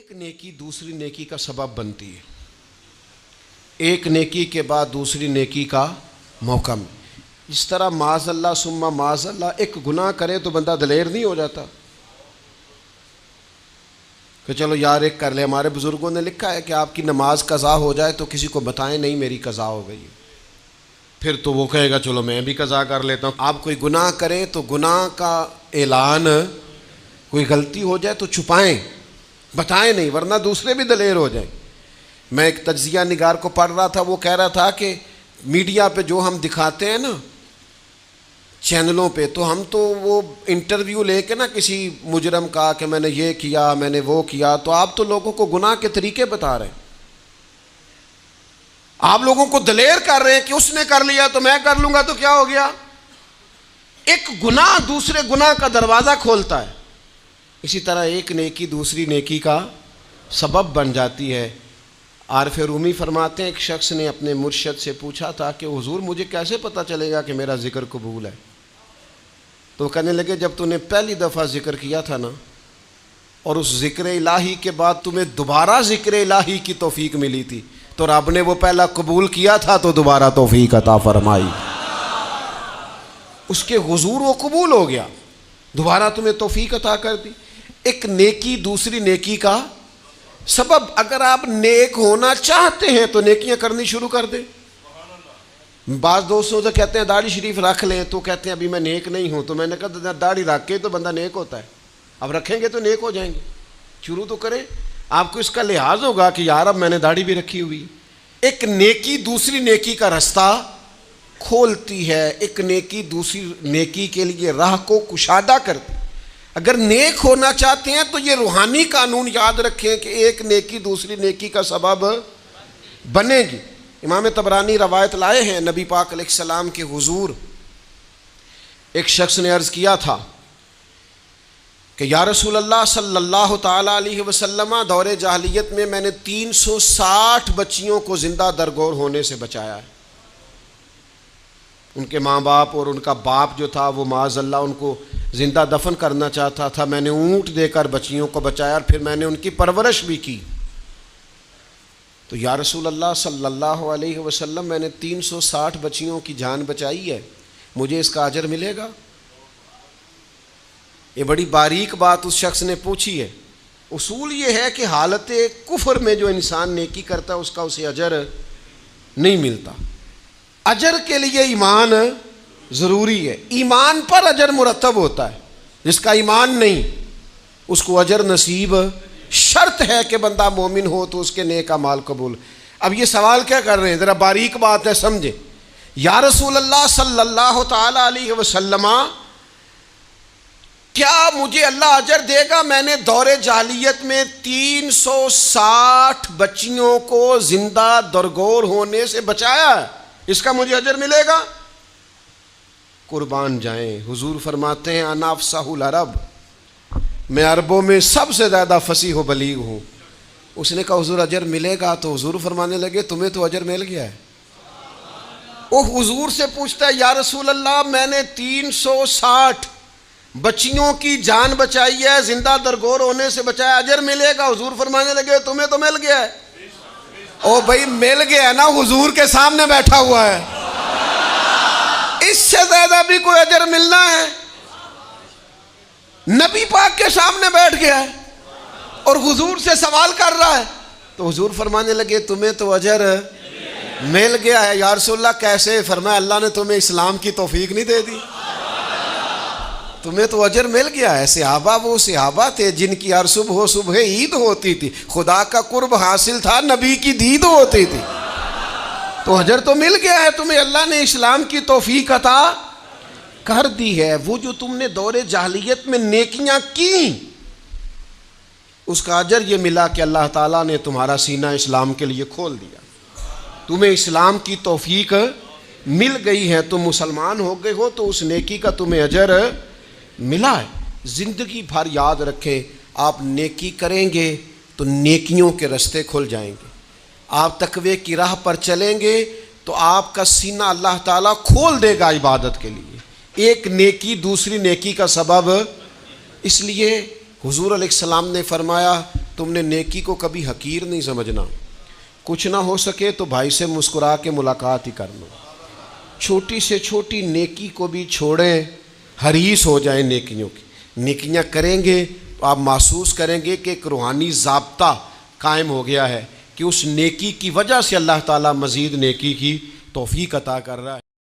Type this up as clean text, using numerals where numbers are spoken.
ایک نیکی دوسری نیکی کا سبب بنتی ہے. ایک نیکی کے بعد دوسری نیکی کا موقع میں. اس طرح معاذ اللہ ثم معاذ اللہ ایک گناہ کرے تو بندہ دلیر نہیں ہو جاتا کہ چلو یار ایک کر لے. ہمارے بزرگوں نے لکھا ہے کہ آپ کی نماز قضا ہو جائے تو کسی کو بتائیں نہیں میری قضا ہو گئی ہے. پھر تو وہ کہے گا چلو میں بھی قضا کر لیتا ہوں. آپ کوئی گناہ کریں تو گناہ کا اعلان، کوئی غلطی ہو جائے تو چھپائیں، بتائیں نہیں، ورنہ دوسرے بھی دلیر ہو جائیں. میں ایک تجزیہ نگار کو پڑھ رہا تھا، وہ کہہ رہا تھا کہ میڈیا پہ جو ہم دکھاتے ہیں نا چینلوں پہ، تو ہم تو وہ انٹرویو لے کے نا کسی مجرم کا کہ میں نے یہ کیا میں نے وہ کیا، تو آپ تو لوگوں کو گناہ کے طریقے بتا رہے ہیں. آپ لوگوں کو دلیر کر رہے ہیں کہ اس نے کر لیا تو میں کر لوں گا تو کیا ہو گیا. ایک گناہ دوسرے گناہ کا دروازہ کھولتا ہے. اسی طرح ایک نیکی دوسری نیکی کا سبب بن جاتی ہے. عارف رومی فرماتے ہیں ایک شخص نے اپنے مرشد سے پوچھا تھا کہ حضور مجھے کیسے پتہ چلے گا کہ میرا ذکر قبول ہے؟ تو وہ کہنے لگے جب تو نے پہلی دفعہ ذکر کیا تھا نا اور اس ذکر الہی کے بعد تمہیں دوبارہ ذکر الہی کی توفیق ملی تھی تو رب نے وہ پہلا قبول کیا تھا تو دوبارہ توفیق عطا فرمائی. اس کے حضور وہ قبول ہو گیا، دوبارہ تمہیں توفیق عطا کر دی. ایک نیکی دوسری نیکی کا سبب. اگر آپ نیک ہونا چاہتے ہیں تو نیکیاں کرنی شروع کر دیں. بعض دوستوں سے کہتے ہیں داڑھی شریف رکھ لیں تو کہتے ہیں ابھی میں نیک نہیں ہوں. تو میں نے کہا داڑھی رکھ کے تو بندہ نیک ہوتا ہے، اب رکھیں گے تو نیک ہو جائیں گے. شروع تو کریں. آپ کو اس کا لحاظ ہوگا کہ یار اب میں نے داڑھی بھی رکھی ہوئی. ایک نیکی دوسری نیکی کا رستہ کھولتی ہے. ایک نیکی دوسری نیکی کے لیے راہ کو کشادہ کرتی. اگر نیک ہونا چاہتے ہیں تو یہ روحانی قانون یاد رکھیں کہ ایک نیکی دوسری نیکی کا سبب بنے گی. امام طبرانی روایت لائے ہیں نبی پاک علیہ السلام کے حضور ایک شخص نے عرض کیا تھا کہ یا رسول اللہ صلی اللہ تعالیٰ علیہ وسلم دور جاہلیت میں نے 360 بچیوں کو زندہ درگور ہونے سے بچایا ہے. ان کے ماں باپ اور ان کا باپ جو تھا وہ معاذ اللہ ان کو زندہ دفن کرنا چاہتا تھا. میں نے اونٹ دے کر بچیوں کو بچایا اور پھر میں نے ان کی پرورش بھی کی. تو یا رسول اللہ صلی اللہ علیہ وسلم میں نے 360 بچیوں کی جان بچائی ہے، مجھے اس کا اجر ملے گا؟ یہ بڑی باریک بات اس شخص نے پوچھی ہے. اصول یہ ہے کہ حالت کفر میں جو انسان نیکی کرتا ہے اس کا اسے اجر نہیں ملتا. اجر کے لیے ایمان ضروری ہے. ایمان پر اجر مرتب ہوتا ہے. جس کا ایمان نہیں اس کو اجر نصیب شرط ہے کہ بندہ مومن ہو تو اس کے نیک اعمال قبول. اب یہ سوال کیا کر رہے ہیں، ذرا باریک بات ہے سمجھیں. یا رسول اللہ صلی اللہ تعالی علیہ وسلم کیا مجھے اللہ اجر دے گا؟ میں نے دور جاہلیت میں 360 بچیوں کو زندہ درگور ہونے سے بچایا ہے، اس کا مجھے اجر ملے گا؟ قربان جائیں. حضور فرماتے ہیں انا افصح العرب، میں عربوں میں سب سے زیادہ فصیح و بلیغ ہوں. اس نے کہا حضور اجر ملے گا؟ تو حضور فرمانے لگے تمہیں تو اجر مل گیا ہے. وہ حضور سے پوچھتا ہے یا رسول اللہ میں نے 360 بچیوں کی جان بچائی ہے، زندہ درگور ہونے سے بچایا، اجر ملے گا؟ حضور فرمانے لگے تمہیں تو مل گیا ہے. او بھائی مل گیا نا، حضور کے سامنے بیٹھا ہوا ہے، اس سے زیادہ بھی کوئی اجر ملنا ہے؟ نبی پاک کے سامنے بیٹھ گیا ہے اور حضور سے سوال کر رہا ہے. تو حضور فرمانے لگے تمہیں تو اجر مل گیا ہے. یا رسول اللہ کیسے؟ فرمایا اللہ نے تمہیں اسلام کی توفیق نہیں دے دی، تمہیں تو اجر مل گیا ہے. صحابہ وہ صحابہ تھے جن کی ہر صبح عید ہوتی تھی، خدا کا قرب حاصل تھا، نبی کی دید ہوتی تھی. تو اجر تو مل گیا ہے تمہیں، اللہ نے اسلام کی توفیق عطا کر دی ہے. وہ جو تم نے دور جاہلیت میں نیکیاں کی اس کا اجر یہ ملا کہ اللہ تعالیٰ نے تمہارا سینہ اسلام کے لیے کھول دیا، تمہیں اسلام کی توفیق مل گئی ہے، تم مسلمان ہو گئے ہو تو اس نیکی کا تمہیں اجر ملا ہے. زندگی بھر یاد رکھیں آپ نیکی کریں گے تو نیکیوں کے رستے کھل جائیں گے. آپ تقوی کی راہ پر چلیں گے تو آپ کا سینہ اللہ تعالیٰ کھول دے گا عبادت کے لیے. ایک نیکی دوسری نیکی کا سبب. اس لیے حضور علیہ السلام نے فرمایا تم نے نیکی کو کبھی حقیر نہیں سمجھنا. کچھ نہ ہو سکے تو بھائی سے مسکرا کے ملاقات ہی کرنا. چھوٹی سے چھوٹی نیکی کو بھی چھوڑیں, حریص ہو جائیں نیکیوں کی. نیکیاں کریں گے تو آپ محسوس کریں گے کہ ایک روحانی ضابطہ قائم ہو گیا ہے کہ اس نیکی کی وجہ سے اللہ تعالیٰ مزید نیکی کی توفیق عطا کر رہا ہے.